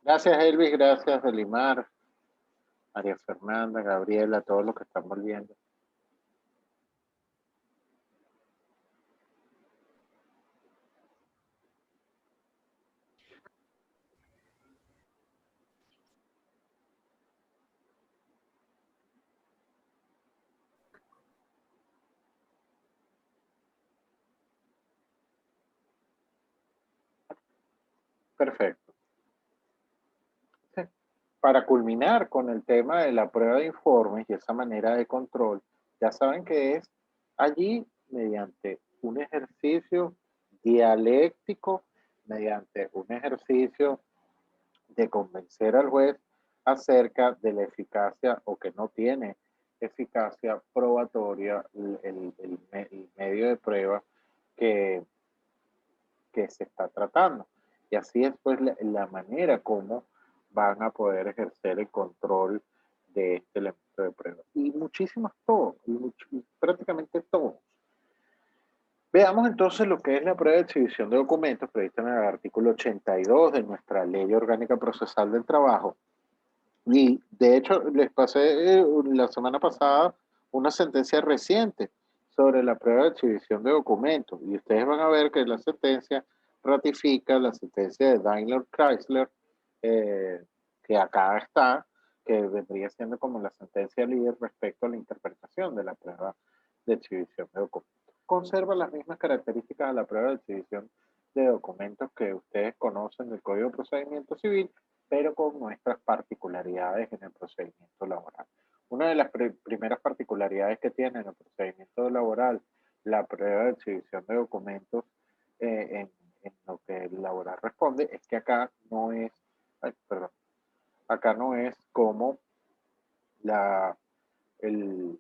Gracias, Elvis, gracias, Elimar, María Fernanda, Gabriela, todos los que están volviendo. Perfecto. Para culminar con el tema de la prueba de informes y esa manera de control, ya saben que es allí mediante un ejercicio dialéctico, mediante un ejercicio de convencer al juez acerca de la eficacia o que no tiene eficacia probatoria el medio de prueba que, que se está tratando. Y así es pues la manera como van a poder ejercer el control de este elemento de prueba. Y muchísimos todos, prácticamente todos. Veamos entonces lo que es la prueba de exhibición de documentos prevista en el artículo 82 de nuestra Ley Orgánica Procesal del Trabajo. Y de hecho les pasé la semana pasada una sentencia reciente sobre la prueba de exhibición de documentos. Y ustedes van a ver que la sentencia ratifica la sentencia de Daimler Chrysler, eh, que acá está, que vendría siendo como la sentencia líder respecto a la interpretación de la prueba de exhibición de documentos. Conserva las mismas características de la prueba de exhibición de documentos que ustedes conocen del Código de Procedimiento Civil, pero con nuestras particularidades en el procedimiento laboral. Una de las primeras particularidades que tiene en el procedimiento laboral la prueba de exhibición de documentos en lo que el laboral responde es que acá no es, ay, perdón, acá no es como la, el,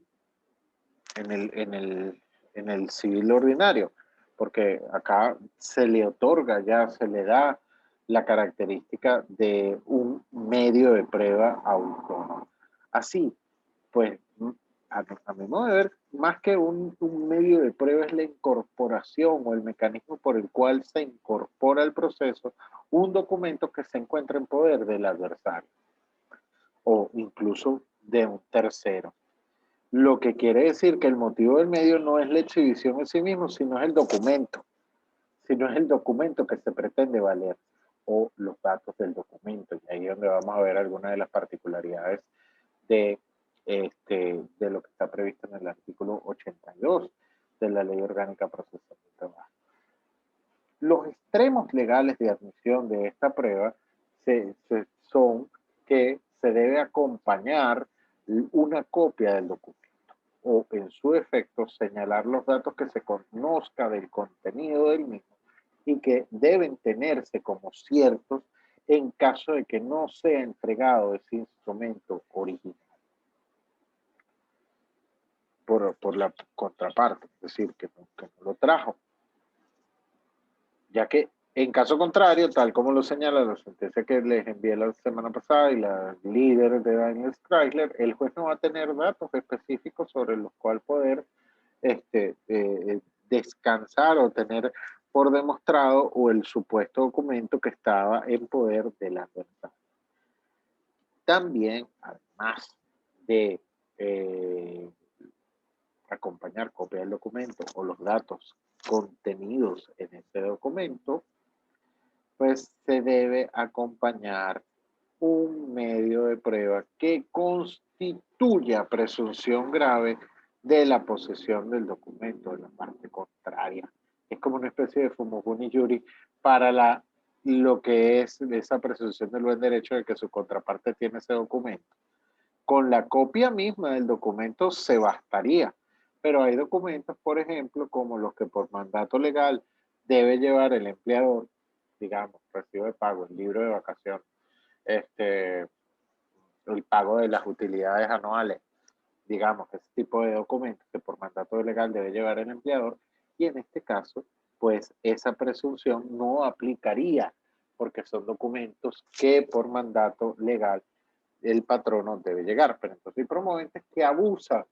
en el civil ordinario, porque acá se le otorga ya, se le da la característica de un medio de prueba autónomo. Así, pues, a mi modo de ver, más que un medio de prueba es la incorporación o el mecanismo por el cual se incorpora al proceso un documento que se encuentra en poder del adversario o incluso de un tercero. Lo que quiere decir que el motivo del medio no es la exhibición en sí mismo, sino es el documento, sino es el documento que se pretende valer o los datos del documento. Y ahí es donde vamos a ver algunas de las particularidades de, de lo que está previsto en el artículo 82 de la Ley Orgánica Procesal del Trabajo. Los extremos legales de admisión de esta prueba son que se debe acompañar una copia del documento o en su efecto señalar los datos que se conozca del contenido del mismo y que deben tenerse como ciertos en caso de que no sea entregado ese instrumento original por la contraparte, es decir, que no lo trajo. Ya que en caso contrario, tal como lo señala la sentencia que les envié la semana pasada y la líder de Daniel Chrysler, el juez no va a tener datos específicos sobre los cuales poder descansar o tener por demostrado o el supuesto documento que estaba en poder de la verdad. También, además de acompañar copia del documento o los datos contenidos en ese documento, pues se debe acompañar un medio de prueba que constituya presunción grave de la posesión del documento de la parte contraria. Es como una especie de fumoguni juri para lo que es esa presunción del buen derecho de que su contraparte tiene ese documento. Con la copia misma del documento se bastaría, pero hay documentos, por ejemplo, como los que por mandato legal debe llevar el empleador, digamos, recibo de pago, el libro de vacaciones, el pago de las utilidades anuales, digamos, ese tipo de documentos que por mandato legal debe llevar el empleador, y en este caso, pues esa presunción no aplicaría, porque son documentos que por mandato legal el patrono debe llegar. Pero entonces hay promoventes que abusan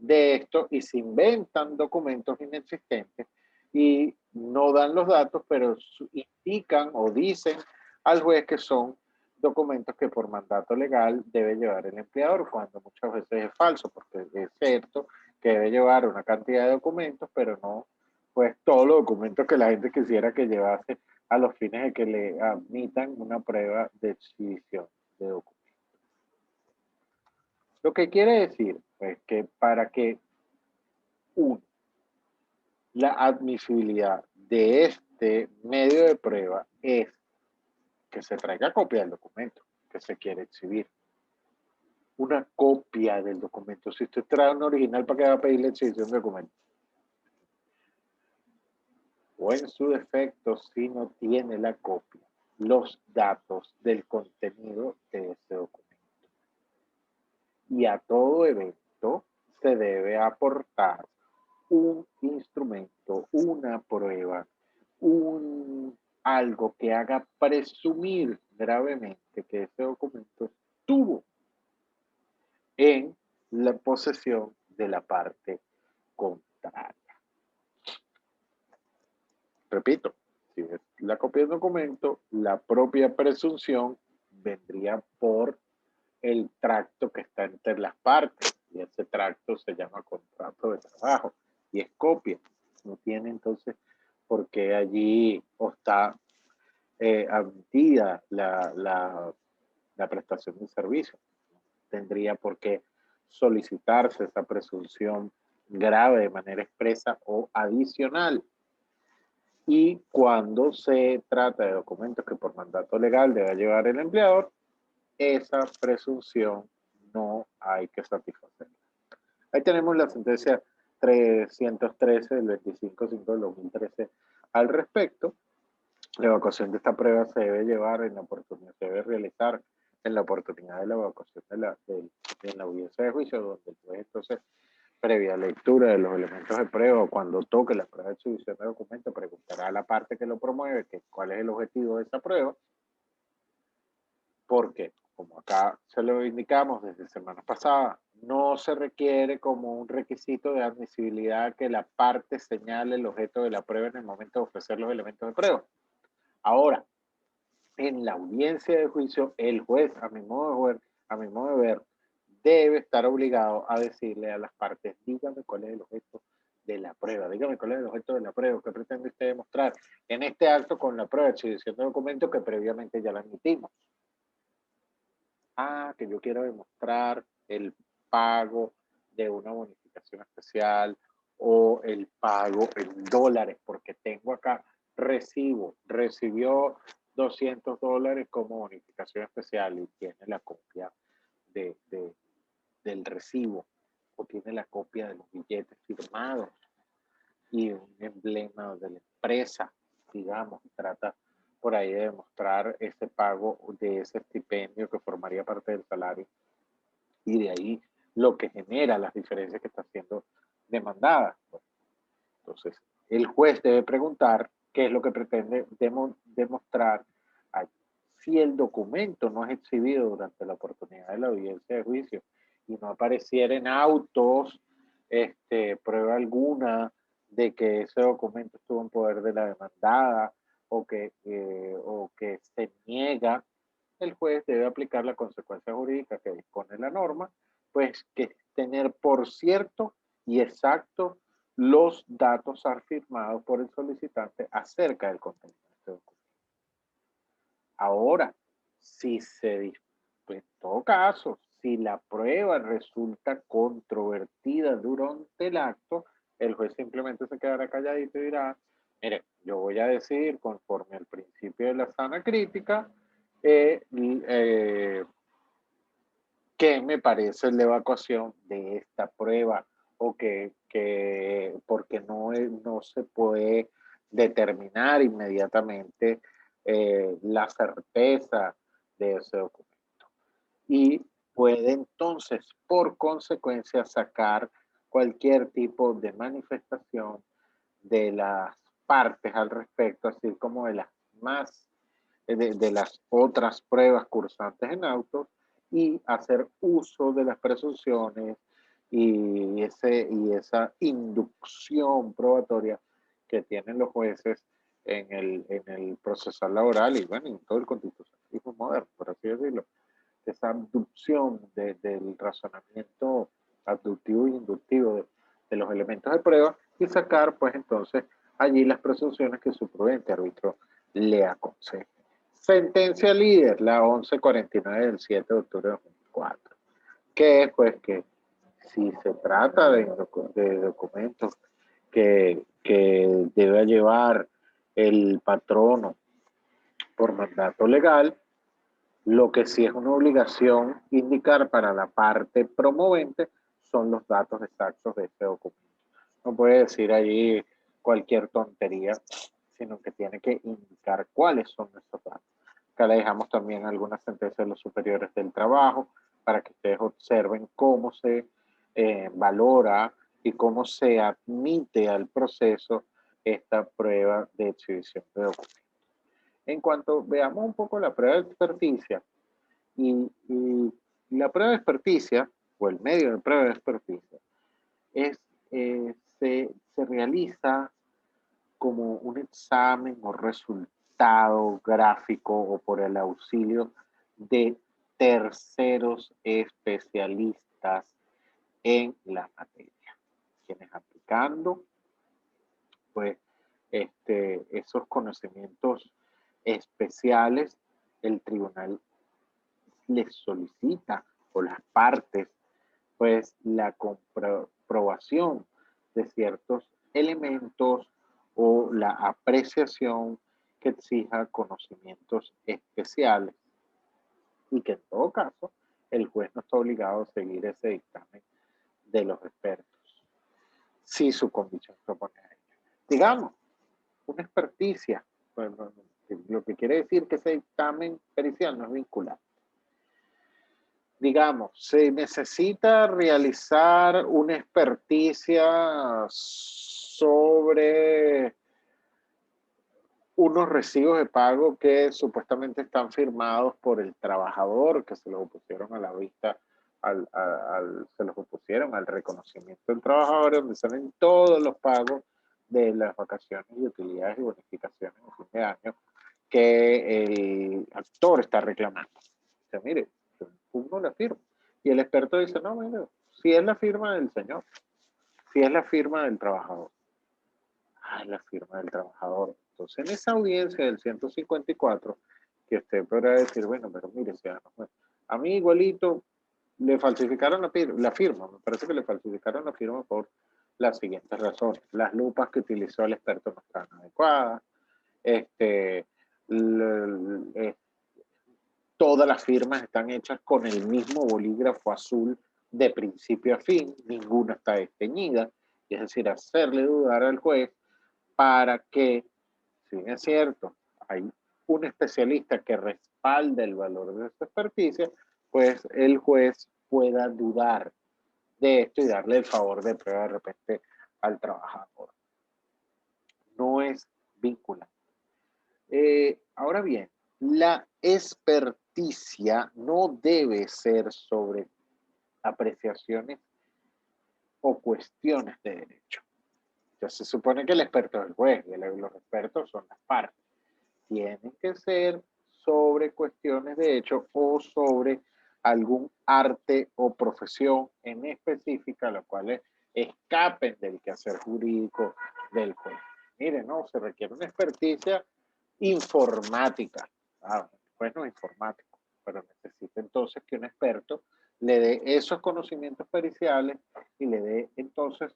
de esto y se inventan documentos inexistentes y no dan los datos, pero indican o dicen al juez que son documentos que por mandato legal debe llevar el empleador, cuando muchas veces es falso, porque es cierto que debe llevar una cantidad de documentos, pero no pues todos los documentos que la gente quisiera que llevase a los fines de que le admitan una prueba de exhibición de documentos. Lo que quiere decir es que para que la admisibilidad de este medio de prueba es que se traiga copia del documento que se quiere exhibir. Una copia del documento. Si usted trae un original, ¿para qué va a pedir la exhibición de documento? O en su defecto, si no tiene la copia, los datos del contenido de ese documento. Y a todo evento se debe aportar un instrumento, una prueba, algo que haga presumir gravemente que ese documento estuvo en la posesión de la parte contraria. Repito, si es la copia del documento, la propia presunción vendría por el tracto que está entre las partes, y ese tracto se llama contrato de trabajo, y es copia. No tiene entonces por qué allí está admitida la prestación de servicio. Tendría por qué solicitarse esa presunción grave de manera expresa o adicional. Y cuando se trata de documentos que por mandato legal debe llevar el empleador, esa presunción no hay que satisfacerla. Ahí tenemos la sentencia 313 del 25/5 del 2013 al respecto. La evacuación de esta prueba se debe llevar en la oportunidad, se debe realizar en la oportunidad de la evacuación de la audiencia de juicio, donde el juez entonces, previa lectura de los elementos de prueba, o cuando toque la prueba de exhibición de documento, preguntará a la parte que lo promueve que cuál es el objetivo de esa prueba, porque, como acá se lo indicamos desde semana pasada, no se requiere como un requisito de admisibilidad que la parte señale el objeto de la prueba en el momento de ofrecer los elementos de prueba. Ahora, en la audiencia de juicio, el juez, a mi modo de ver, debe estar obligado a decirle a las partes, dígame cuál es el objeto de la prueba, dígame cuál es el objeto de la prueba, qué pretende usted demostrar en este acto con la prueba de exhibición de documentos que previamente ya la admitimos. Que yo quiero demostrar el pago de una bonificación especial o el pago en dólares, porque tengo acá recibió $200 como bonificación especial y tiene la copia del recibo o tiene la copia de los billetes firmados y un emblema de la empresa, digamos, trata por ahí de demostrar ese pago de ese estipendio que formaría parte del salario y de ahí lo que genera las diferencias que está siendo demandada. Entonces, el juez debe preguntar qué es lo que pretende demostrar. Si el documento no es exhibido durante la oportunidad de la audiencia de juicio y no apareciera en autos prueba alguna de que ese documento estuvo en poder de la demandada o que se niega, el juez debe aplicar la consecuencia jurídica que dispone la norma, pues que es tener por cierto y exacto los datos afirmados por el solicitante acerca del contenido de este documento. Ahora, en todo caso, si la prueba resulta controvertida durante el acto, el juez simplemente se quedará calladito y dirá, mire, yo voy a decir conforme al principio de la sana crítica, qué me parece la evacuación de esta prueba o porque no se puede determinar inmediatamente la certeza de ese documento. Y puede entonces, por consecuencia, sacar cualquier tipo de manifestación de las partes al respecto, así como de las otras pruebas cursantes en autos, y hacer uso de las presunciones y esa inducción probatoria que tienen los jueces en el procesal laboral y bueno, en todo el constitucional. paradigmas modernos, por así decirlo, esa abducción del razonamiento abductivo e inductivo de los elementos de prueba y sacar, pues entonces, allí las presunciones que su prudente árbitro le aconseje. Sentencia líder, la 1149 del 7 de octubre de 2004, que es pues que si se trata de documentos que debe llevar el patrono por mandato legal, lo que sí es una obligación indicar para la parte promovente son los datos exactos de ese documento. No puede decir allí cualquier tontería, sino que tiene que indicar cuáles son esos datos. Acá le dejamos también algunas sentencias de los superiores del trabajo para que ustedes observen cómo se valora y cómo se admite al proceso esta prueba de exhibición de documentos. En cuanto veamos un poco la prueba de experticia, y la prueba de experticia, o el medio de prueba de experticia, se realiza como un examen o resultado gráfico o por el auxilio de terceros especialistas en la materia, quienes aplicando pues esos conocimientos especiales, el tribunal les solicita o las partes pues la comprobación de ciertos elementos o la apreciación que exija conocimientos especiales y que en todo caso el juez no está obligado a seguir ese dictamen de los expertos si su condición propone a ello. Digamos, una experticia, pues, lo que quiere decir que ese dictamen pericial no es vinculante. Digamos, se necesita realizar una experticia sobre unos recibos de pago que supuestamente están firmados por el trabajador, que se los opusieron a la vista, se los opusieron al reconocimiento del trabajador, donde salen todos los pagos de las vacaciones y utilidades y bonificaciones en fin de año que el actor está reclamando. O sea, mire, uno la firma. Y el experto dice, no, mire, si es la firma del señor, si es la firma del trabajador. Ah, es la firma del trabajador. Entonces, en esa audiencia del 154, que usted podrá decir, bueno, pero mire, a mí igualito le falsificaron la firma, me parece que le falsificaron la firma por las siguientes razones. Las lupas que utilizó el experto no estaban adecuadas, todas las firmas están hechas con el mismo bolígrafo azul de principio a fin, ninguna está desteñida, es decir, hacerle dudar al juez para que, si bien es cierto, hay un especialista que respalda el valor de esa experticia, pues el juez pueda dudar de esto y darle el favor de prueba de repente al trabajador. No es vinculante. Ahora bien, la experticia no debe ser sobre apreciaciones o cuestiones de derecho. Ya se supone que el experto es el juez y los expertos son las partes. Tienen que ser sobre cuestiones de hecho o sobre algún arte o profesión en específica, las cuales escapen del quehacer jurídico del juez. Miren, no, se requiere una experticia informática. Ah, pues no es informático, pero necesita entonces que un experto le dé esos conocimientos periciales y le dé entonces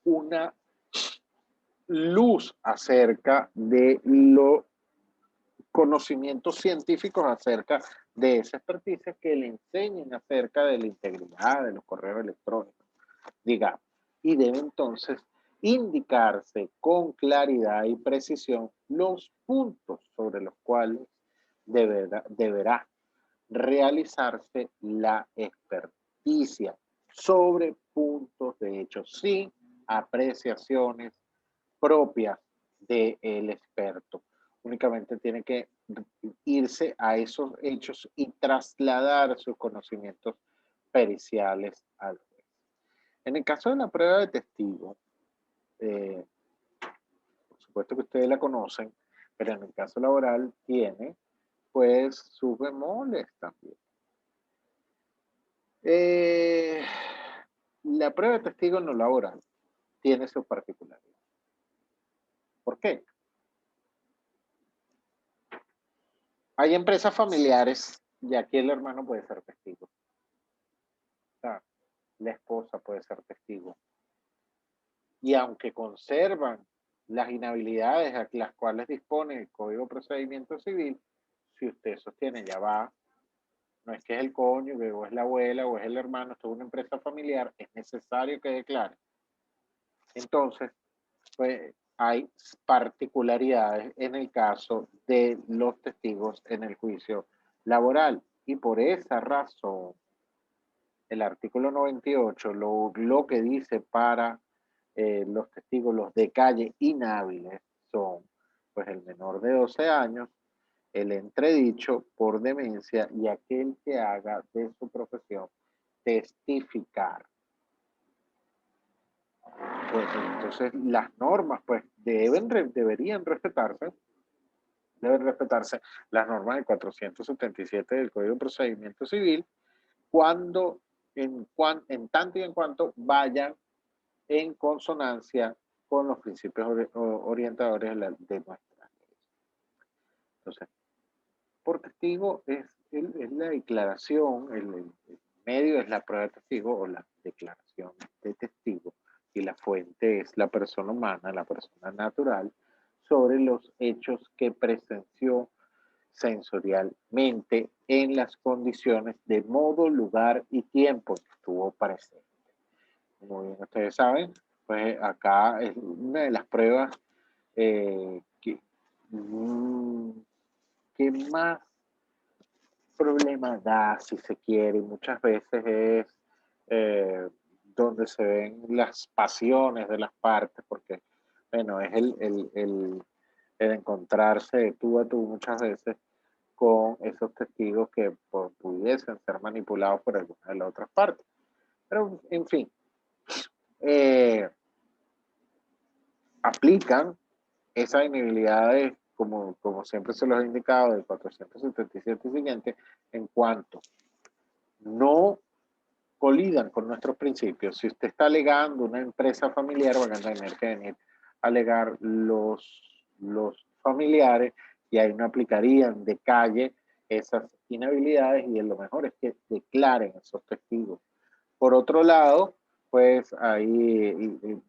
una luz acerca de los conocimientos científicos acerca de esa experticia que le enseñen acerca de la integridad de los correos electrónicos, digamos, y debe entonces indicarse con claridad y precisión los puntos sobre los cuales deberá realizarse la experticia sobre puntos de hecho sin apreciaciones propias del experto. Únicamente tiene que irse a esos hechos y trasladar sus conocimientos periciales al juez. En el caso de la prueba de testigo, por supuesto que ustedes la conocen, pero en el caso laboral tiene pues sus bemoles también. La prueba de testigo no laboral tiene sus particularidades. ¿Por qué? Hay empresas familiares y aquí el hermano puede ser testigo. O sea, la esposa puede ser testigo. Y aunque conservan las inhabilidades a las cuales dispone el Código de Procedimiento Civil, si usted sostiene, ya va, no es que es el cónyuge, o es la abuela, o es el hermano, esto es una empresa familiar, es necesario que declare. Entonces, pues hay particularidades en el caso de los testigos en el juicio laboral. Y por esa razón, el artículo 98 lo que dice para los testigos, los de calle inhábiles, son pues el menor de 12 años, el entredicho por demencia y aquel que haga de su profesión testificar. Pues entonces las normas pues deberían respetarse, deben respetarse las normas del 477 del Código de Procedimiento Civil cuando en tanto y en cuanto vayan en consonancia con los principios orientadores de nuestra ley. Entonces, por testigo es la declaración, el medio es la prueba de testigo o la declaración de testigo y la fuente es la persona humana, la persona natural, sobre los hechos que presenció sensorialmente en las condiciones de modo, lugar y tiempo que estuvo presente. Como bien ustedes saben, pues acá es una de las pruebas que más problema da, si se quiere, y muchas veces es donde se ven las pasiones de las partes, porque, bueno, es el encontrarse de tú a tú muchas veces con esos testigos que pudiesen ser manipulados por alguna de las otras partes. Pero, en fin, aplican esas inhabilidades, como siempre se los he indicado, del 477 y siguiente, en cuanto no colidan con nuestros principios. Si usted está alegando una empresa familiar, van a tener que venir a alegar los familiares y ahí no aplicarían de calle esas inhabilidades y lo mejor es que declaren esos testigos. Por otro lado, pues ahí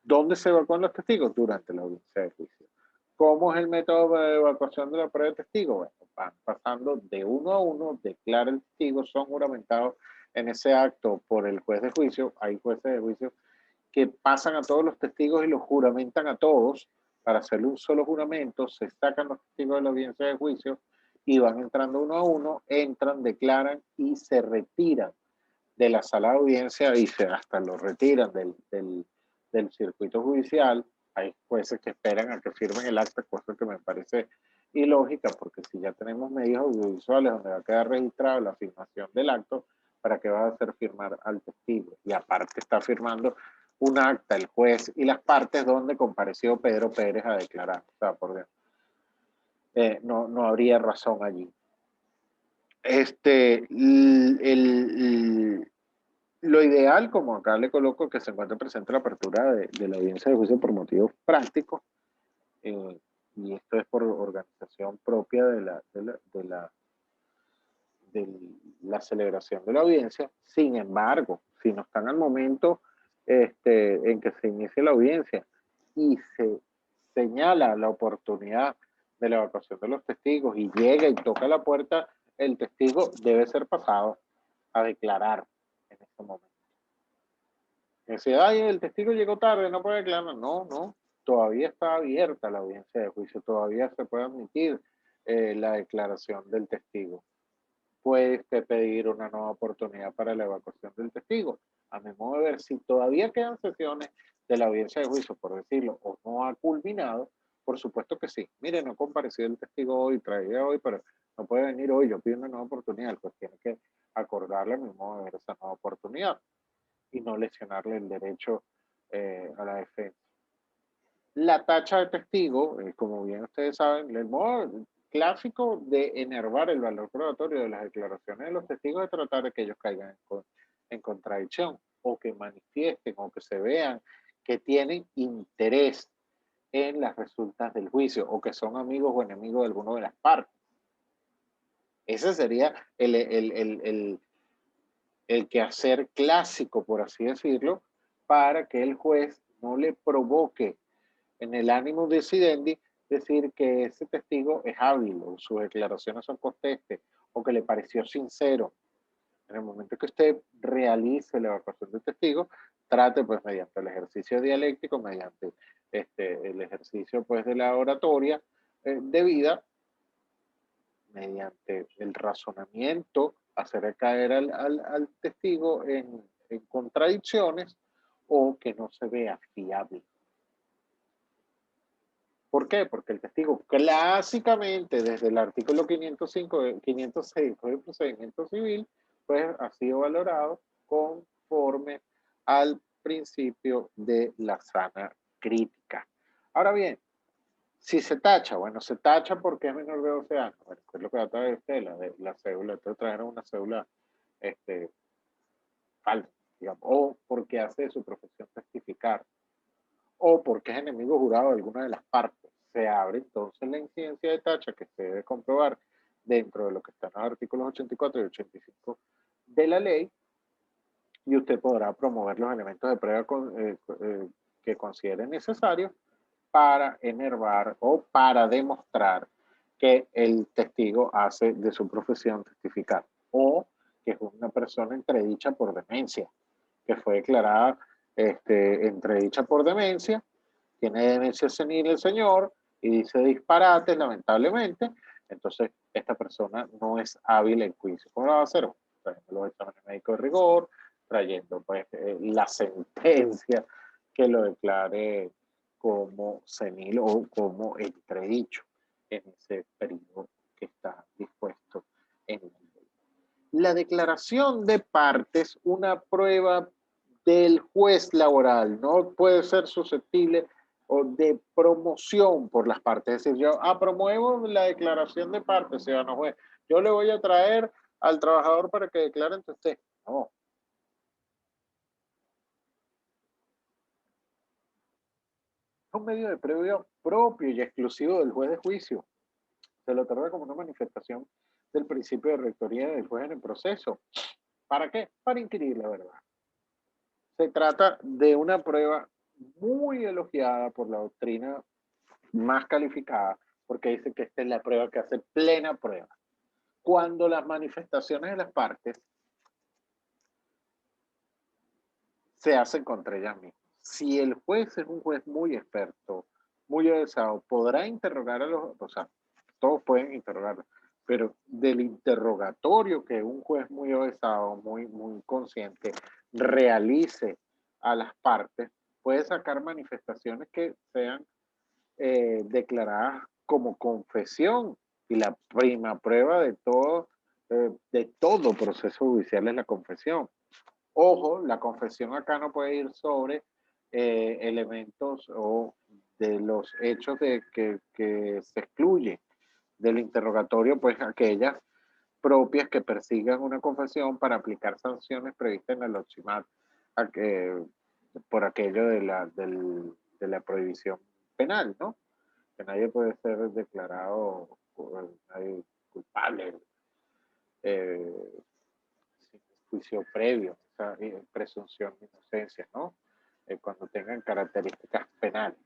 ¿dónde se evacúan los testigos? Durante la audiencia de juicio. ¿Cómo es el método de evacuación de la prueba de testigo? Bueno, van pasando de uno a uno, declara el testigo, son juramentados en ese acto por el juez de juicio. Hay jueces de juicio que pasan a todos los testigos y los juramentan a todos para hacerle un solo juramento, se sacan los testigos de la audiencia de juicio y van entrando uno a uno, entran, declaran y se retiran de la sala de audiencia y hasta lo retiran del circuito judicial. Hay jueces que esperan a que firmen el acta, cosa que me parece ilógica, porque si ya tenemos medios audiovisuales donde va a quedar registrada la firmación del acto, ¿para qué va a hacer firmar al testigo? Y aparte está firmando un acta el juez y las partes donde compareció Pedro Pérez a declarar. O sea, por Dios. No habría razón allí. Lo ideal, como acá le coloco, que se encuentre presente la apertura de la audiencia de juicio por motivos prácticos, y esto es por organización propia de la celebración de la audiencia. Sin embargo, si no están al momento en que se inicie la audiencia y se señala la oportunidad de la evacuación de los testigos y llega y toca la puerta, el testigo debe ser pasado a declarar en ese momento. Dice, ay, el testigo llegó tarde, no puede declarar. No, todavía está abierta la audiencia de juicio, todavía se puede admitir la declaración del testigo. Puede usted pedir una nueva oportunidad para la evacuación del testigo. A mi modo de ver, si todavía quedan sesiones de la audiencia de juicio, por decirlo, o no ha culminado, por supuesto que sí. Mire, no compareció el testigo hoy, traía hoy, pero no puede venir hoy, yo pido una nueva oportunidad, pues tiene que acordarle a mi modo de ver esa nueva oportunidad y no lesionarle el derecho a la defensa. La tacha de testigo, como bien ustedes saben, clásico de enervar el valor probatorio de las declaraciones de los testigos es tratar de que ellos caigan en contradicción o que manifiesten o que se vean que tienen interés en las resultas del juicio o que son amigos o enemigos de alguna de las partes. Ese sería el quehacer clásico, por así decirlo, para que el juez no le provoque en el ánimo decidendi decir que ese testigo es hábil o sus declaraciones son contestes o que le pareció sincero. En el momento que usted realice la evacuación de testigo, trate pues mediante el ejercicio dialéctico, mediante el ejercicio pues de la oratoria debida, mediante el razonamiento, hacer caer al testigo en contradicciones o que no se vea fiable. ¿Por qué? Porque el testigo clásicamente desde el artículo 505, 506 del procedimiento civil, pues ha sido valorado conforme al principio de la sana crítica. Ahora bien, si se tacha, bueno, se tacha porque es menor de 12 años. Bueno, es lo que va a traer usted, la cédula. Usted trajeron una cédula falsa, digamos, o porque hace de su profesión testificar, o porque es enemigo jurado de alguna de las partes. Se abre entonces la incidencia de tacha que se debe comprobar dentro de lo que están los artículos 84 y 85 de la ley, y usted podrá promover los elementos de prueba que considere necesarios para enervar o para demostrar que el testigo hace de su profesión testificar o que es una persona entredicha por demencia, que fue declarada entredicha por demencia, tiene demencia senil el señor y dice disparates lamentablemente, entonces esta persona no es hábil en juicio. ¿Cómo lo va a hacer? Trayendo los exámenes médicos de rigor, trayendo pues la sentencia que lo declare como senil o como entredicho en ese periodo que está dispuesto en la ley. La declaración de partes, una prueba del juez laboral, no puede ser susceptible o de promoción por las partes. Es decir, yo promuevo la declaración de partes, ciudadano juez. Yo le voy a traer al trabajador para que declare ante usted. No. Es un medio de prueba propio y exclusivo del juez de juicio. Se lo otorga como una manifestación del principio de rectoría del juez en el proceso. ¿Para qué? Para inquirir la verdad. Se trata de una prueba muy elogiada por la doctrina más calificada, porque dice que esta es la prueba que hace plena prueba. Cuando las manifestaciones de las partes se hacen contra ellas mismas. Si el juez es un juez muy experto, muy avanzado, podrá interrogar a los, o sea, todos pueden interrogarlo, pero del interrogatorio que un juez muy avanzado, muy consciente, realice a las partes, puede sacar manifestaciones que sean declaradas como confesión, y la prima prueba de todo proceso judicial es la confesión. Ojo, la confesión acá no puede ir sobre elementos o de los hechos que se excluye del interrogatorio, pues aquellas propias que persigan una confesión para aplicar sanciones previstas en el OXIMAT por aquello de la prohibición penal, ¿no? Que nadie puede ser declarado culpable sin juicio previo, esa presunción de inocencia, ¿no? Cuando tengan características penales.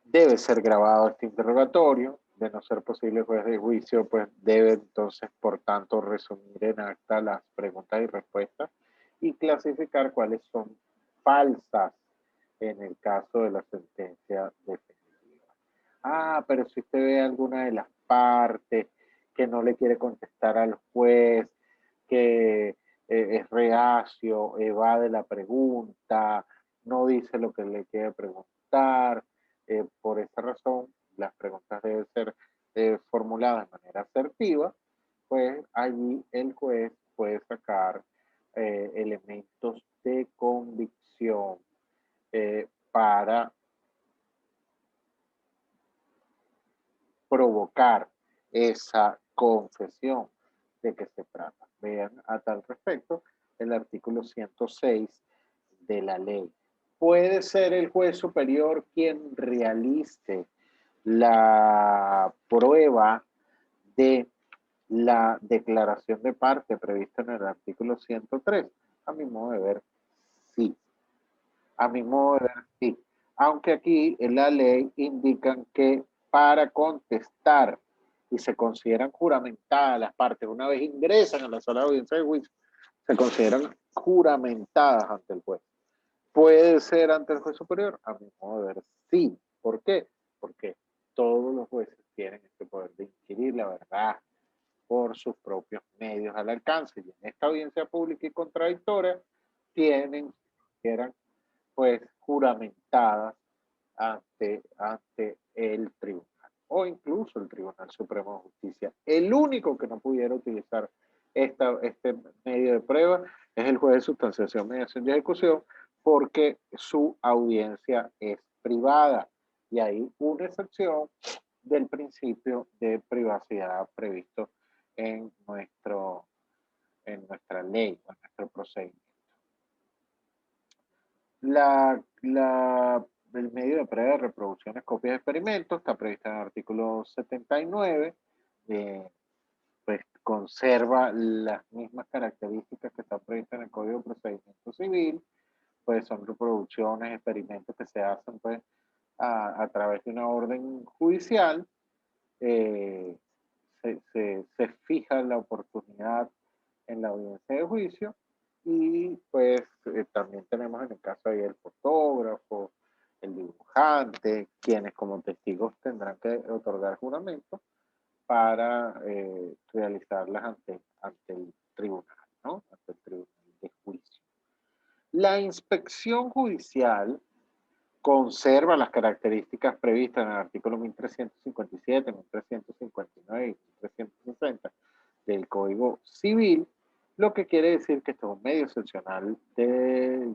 Debe ser grabado este interrogatorio, de no ser posible el juez de juicio, pues debe entonces, por tanto, resumir en acta las preguntas y respuestas y clasificar cuáles son falsas en el caso de la sentencia definitiva. Pero si usted ve alguna de las partes que no le quiere contestar al juez, que es reacio, evade la pregunta, no dice lo que le quiere preguntar. Por esa razón, las preguntas deben ser formuladas de manera asertiva, pues allí el juez puede sacar elementos de convicción para esa confesión de que se trata. Vean a tal respecto el artículo 106 de la ley. Puede ser el juez superior quien realice la prueba de la declaración de parte prevista en el artículo 103. A mi modo de ver, sí. A mi modo de ver, sí. Aunque aquí en la ley indican que para contestar y se consideran juramentadas las partes una vez ingresan a la sala de audiencia de juicio, se consideran juramentadas ante el juez. ¿Puede ser ante el juez superior? A mi modo de ver, sí. ¿Por qué? Porque todos los jueces tienen este poder de inquirir la verdad por sus propios medios al alcance. Y en esta audiencia pública y contradictoria eran pues juramentadas ante el tribunal o incluso el Tribunal Supremo de Justicia. El único que no pudiera utilizar este medio de prueba es el juez de sustanciación, mediación y ejecución, porque su audiencia es privada y hay una excepción del principio de privacidad previsto en nuestra ley, en nuestro procedimiento. El medio de prueba de reproducciones, copias de experimentos está prevista en el artículo 79, pues conserva las mismas características que están previstas en el Código de Procedimiento Civil, pues son reproducciones, experimentos que se hacen pues a través de una orden judicial. Se fija la oportunidad en la audiencia de juicio y pues también tenemos en el caso ahí el fotógrafo, el dibujante, quienes como testigos tendrán que otorgar juramento para realizarlas ante el tribunal, ¿no? Ante el tribunal de juicio. La inspección judicial conserva las características previstas en el artículo 1357, 1359 y 1360 del Código Civil, lo que quiere decir que esto es un medio excepcional de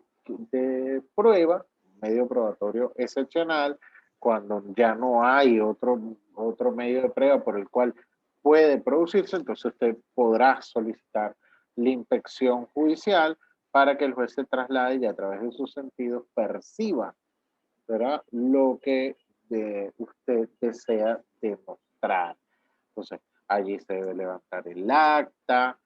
prueba, un medio probatorio excepcional, cuando ya no hay otro medio de prueba por el cual puede producirse, entonces usted podrá solicitar la inspección judicial para que el juez se traslade y a través de sus sentidos perciba, ¿verdad?, lo que usted desea demostrar. Entonces, allí se debe levantar el acta,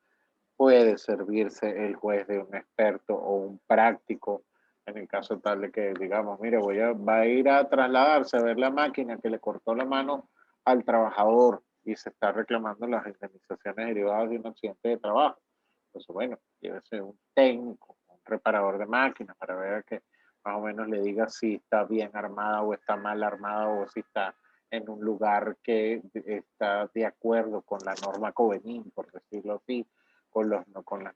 puede servirse el juez de un experto o un práctico, en el caso tal de que digamos, mire, va a ir a trasladarse a ver la máquina que le cortó la mano al trabajador y se está reclamando las indemnizaciones derivadas de un accidente de trabajo. Entonces, bueno, llévese un técnico, un reparador de máquinas para ver que más o menos le diga si está bien armada o está mal armada o si está en un lugar que está de acuerdo con la norma Covenin, por decirlo así, con las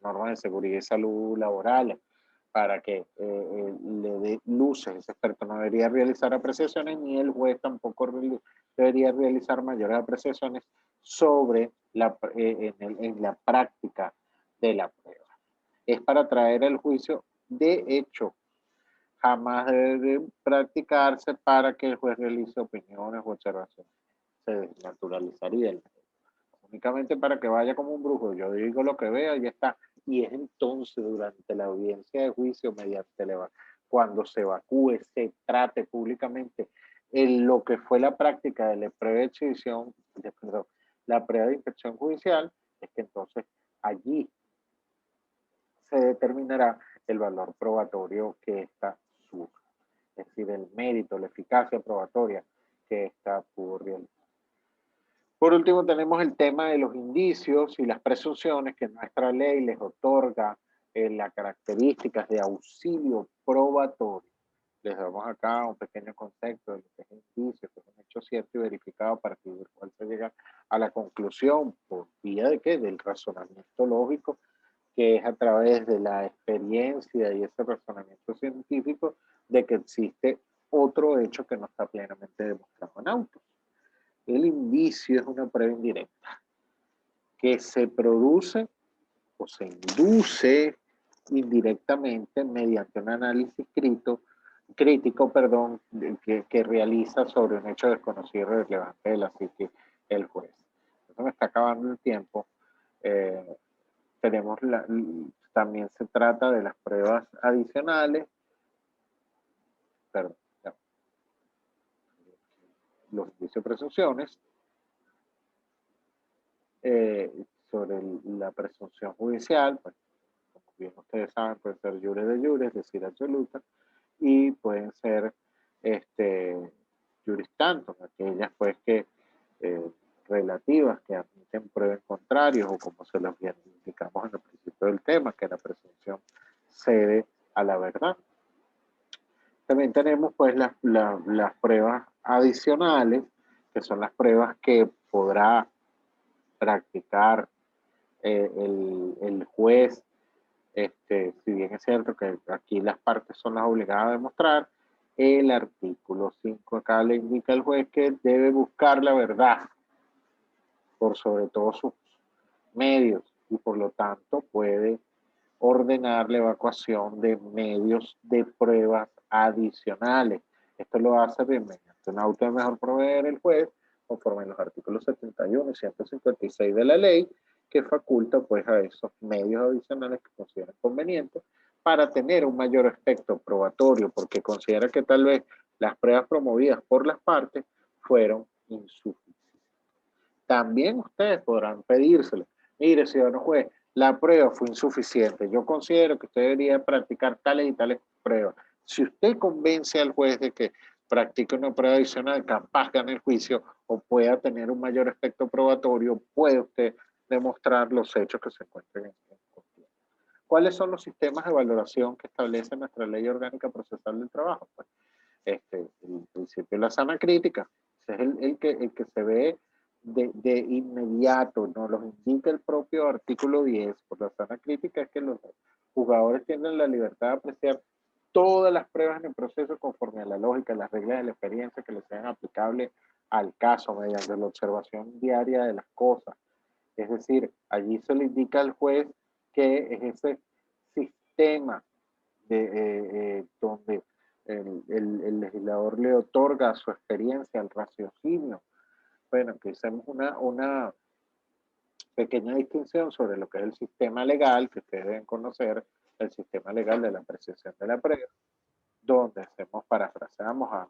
normas de seguridad y salud laborales, para que le dé luces. Ese experto no debería realizar apreciaciones, ni el juez tampoco debería realizar mayores apreciaciones sobre en la práctica de la prueba. Es para traer el juicio de hecho. Jamás debe de practicarse para que el juez realice opiniones o observaciones. Se desnaturalizaría el juez. Únicamente para que vaya como un brujo. Yo digo lo que vea y ya está. Y es entonces durante la audiencia de juicio, cuando se evacúe, se trate públicamente en lo que fue la práctica de la prueba de exhibición, la prueba de inspección judicial, es que entonces allí se determinará el valor probatorio que está surja, es decir, el mérito, la eficacia probatoria que está por realizar. Por último, tenemos el tema de los indicios y las presunciones que nuestra ley les otorga las características de auxilio probatorio. Les damos acá un pequeño concepto de lo que es indicio, que es un hecho cierto y verificado a partir del cual se llega a la conclusión por vía de ¿qué? Del razonamiento lógico, que es a través de la experiencia y ese razonamiento científico de que existe otro hecho que no está plenamente demostrado en autos. El indicio es una prueba indirecta que se produce o se induce indirectamente mediante un análisis crítico, que realiza sobre un hecho desconocido y relevante de la psique el juez. está acabando el tiempo. Tenemos también se trata de las pruebas adicionales, perdón, ya. Los indicios de presunciones, sobre la presunción judicial, pues, como bien ustedes saben, pueden ser jure de jure, es decir, absoluta, y pueden ser juris tantum, aquellas pues que relativas que admiten pruebas contrarias, o como se los indicamos en el principio del tema, que la presunción cede a la verdad. También tenemos pues las pruebas adicionales, que son las pruebas que podrá practicar el juez. Si bien es cierto que aquí las partes son las obligadas a demostrar, el artículo 5 acá le indica al juez que debe buscar la verdad por sobre todos sus medios, y por lo tanto puede ordenar la evacuación de medios de pruebas adicionales. Esto lo hace mediante un auto de mejor proveer el juez, conforme en los artículos 71 y 156 de la ley, que faculta pues a esos medios adicionales que consideren convenientes para tener un mayor efecto probatorio, porque considera que tal vez las pruebas promovidas por las partes fueron insuficientes. También ustedes podrán pedírselo. Mire, ciudadano juez, la prueba fue insuficiente. Yo considero que usted debería practicar tales y tales pruebas. Si usted convence al juez de que practique una prueba adicional, capaz gane el juicio o pueda tener un mayor efecto probatorio, puede usted demostrar los hechos que se encuentren en cuestión. ¿Cuáles son los sistemas de valoración que establece nuestra Ley Orgánica Procesal del Trabajo? Pues, el principio de la sana crítica, ese es el que se ve de inmediato, nos lo indica el propio artículo 10 por la sana crítica, es que los juzgadores tienen la libertad de apreciar todas las pruebas en el proceso conforme a la lógica, las reglas de la experiencia que les sean aplicables al caso mediante la observación diaria de las cosas. Es decir, allí se le indica al juez que es ese sistema donde el legislador le otorga su experiencia al raciocinio. Bueno, que hacemos una pequeña distinción sobre lo que es el sistema legal, que ustedes deben conocer, el sistema legal de la apreciación de la prueba, donde parafraseamos a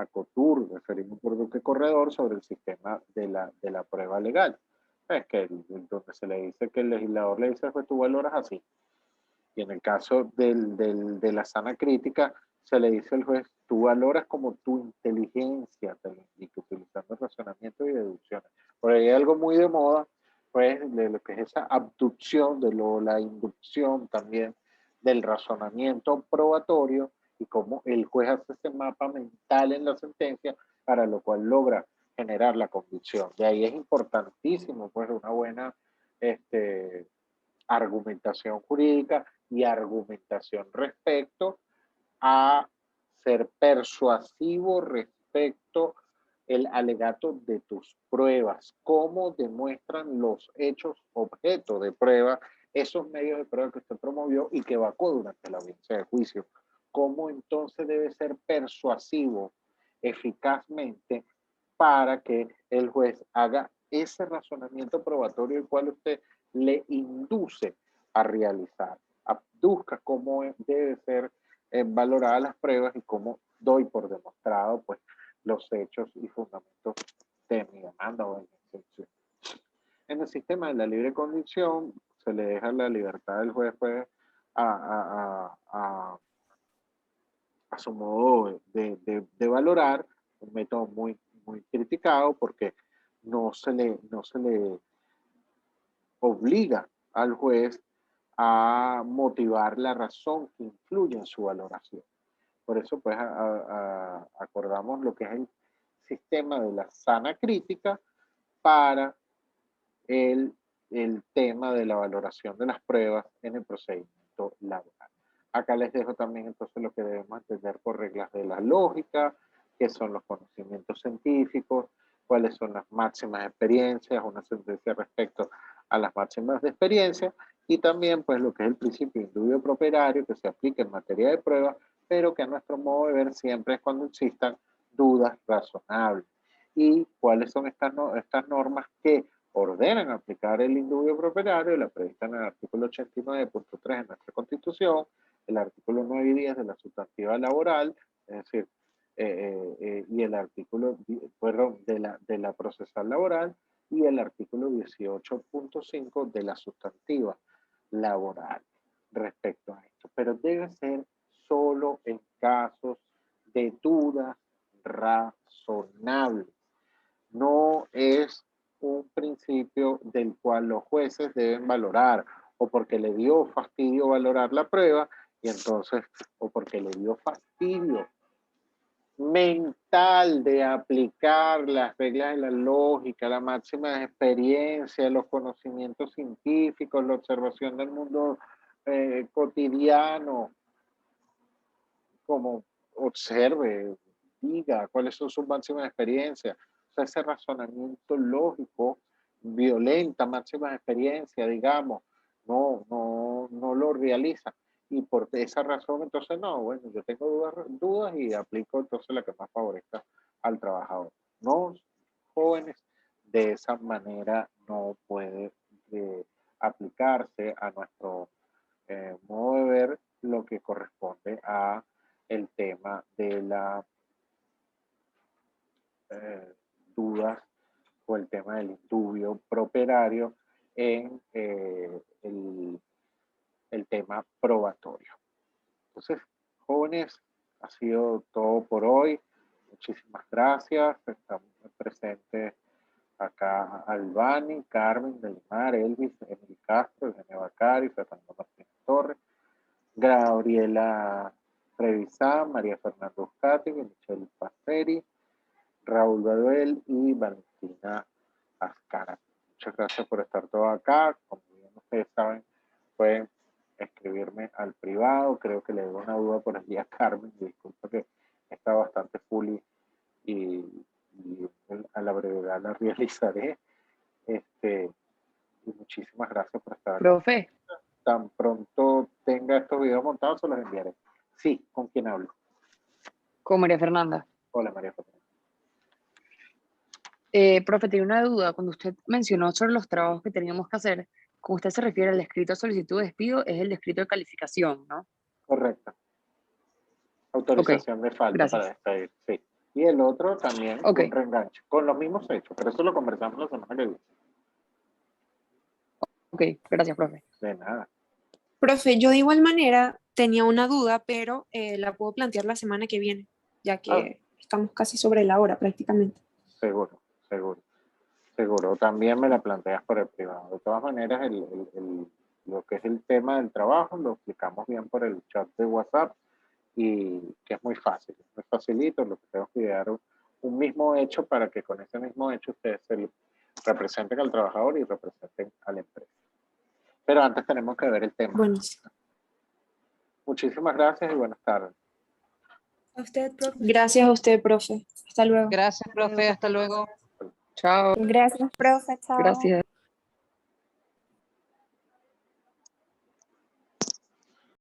Couture, referimos por Duque Corredor, sobre el sistema de la prueba legal. Es que donde se le dice que el legislador le dice, pues tú valoras así. Y en el caso de la sana crítica, se le dice al juez, tú valoras como tu inteligencia, te lo indica, utilizando razonamiento y deducciones. Por ahí hay algo muy de moda, pues, de lo que es esa abducción, la inducción también del razonamiento probatorio, y cómo el juez hace ese mapa mental en la sentencia, para lo cual logra generar la convicción. De ahí es importantísimo, pues, una buena argumentación jurídica y argumentación respecto a ser persuasivo respecto el alegato de tus pruebas, cómo demuestran los hechos objeto de prueba, esos medios de prueba que usted promovió y que evacuó durante la audiencia de juicio. Cómo entonces debe ser persuasivo eficazmente para que el juez haga ese razonamiento probatorio el cual usted le induce a realizar. Abduzca cómo debe ser valoradas las pruebas y cómo doy por demostrado pues los hechos y fundamentos de mi demanda o de mi intención. En el sistema de la libre condición se le deja la libertad del juez pues, a su modo de valorar, un método muy criticado porque no se le obliga al juez a motivar la razón que influye en su valoración. Por eso, pues, acordamos lo que es el sistema de la sana crítica para el tema de la valoración de las pruebas en el procedimiento laboral. Acá les dejo también entonces lo que debemos entender por reglas de la lógica, qué son los conocimientos científicos, cuáles son las máximas experiencias, una sentencia respecto a las máximas de experiencia, y también pues lo que es el principio de indubio properario que se aplica en materia de prueba, pero que a nuestro modo de ver siempre es cuando existan dudas razonables. y cuáles son estas normas que ordenan aplicar el indubio propietario, la prevista en el artículo 89.3 de nuestra Constitución, el artículo 9 y 10 de la sustantiva laboral, es decir, y el artículo, perdón, de la procesal laboral, y el artículo 18.5 de la sustantiva laboral respecto a esto. Pero debe ser solo en casos de dudas razonables. No es un principio del cual los jueces deben valorar, o porque le dio fastidio valorar la prueba, y entonces, o porque le dio fastidio mental de aplicar las reglas de la lógica, la máxima experiencia, los conocimientos científicos, la observación del mundo cotidiano, como observe, diga cuáles son sus máximas experiencias. O sea, ese razonamiento lógico violenta máximas experiencias, digamos, no lo realiza. Y por esa razón, entonces, no, bueno, yo tengo dudas y aplico entonces la que más favorezca al trabajador. No, jóvenes, de esa manera no puede aplicarse a nuestro modo de ver lo que corresponde a el tema de la dudas o el tema del indubio properario en el tema probatorio. Entonces, jóvenes, ha sido todo por hoy. Muchísimas gracias. Estamos presentes acá Albani, Carmen del Mar, Elvis, Emily Castro, Eugenia Bacari, Fernando Martínez Torres, Gabriela Trevisan, María Fernanda Uscati, Michelle Pasteri, Raúl Baduel y Valentina Ascara. Muchas gracias por estar todos acá. Como bien ustedes saben, pueden escribirme al privado. Creo que le doy una duda por el día a Carmen. Disculpa que está bastante full y a la brevedad la realizaré. Y muchísimas gracias por estar acá. Profe. Tan pronto tenga estos videos montados, se los enviaré. Sí, ¿con quién hablo? Con María Fernanda. Hola, María Fernanda. Profe, tenía una duda. Cuando usted mencionó sobre los trabajos que teníamos que hacer, como usted se refiere al escrito de solicitud de despido, es el escrito de calificación, ¿no? Correcto. Autorización de falta gracias. para despedir, sí. Y el otro también con reenganche, con los mismos hechos, pero eso lo conversamos la semana que viene. Ok, gracias, profe. De nada. Profe, yo de igual manera tenía una duda, pero la puedo plantear la semana que viene, ya que estamos casi sobre la hora prácticamente. Seguro, seguro. Seguro, también me la planteas por el privado. De todas maneras, lo que es el tema del trabajo lo explicamos bien por el chat de WhatsApp y que es muy fácil, es facilito, lo que tengo que idear un mismo hecho para que con ese mismo hecho ustedes se representen al trabajador y representen a la empresa. Pero antes tenemos que ver el tema. Buenísimo. Muchísimas gracias y buenas tardes. A usted, profe. Gracias a usted, profe. Hasta luego. Gracias, profe. Hasta luego. Chao. Gracias, profe. Chao. Gracias.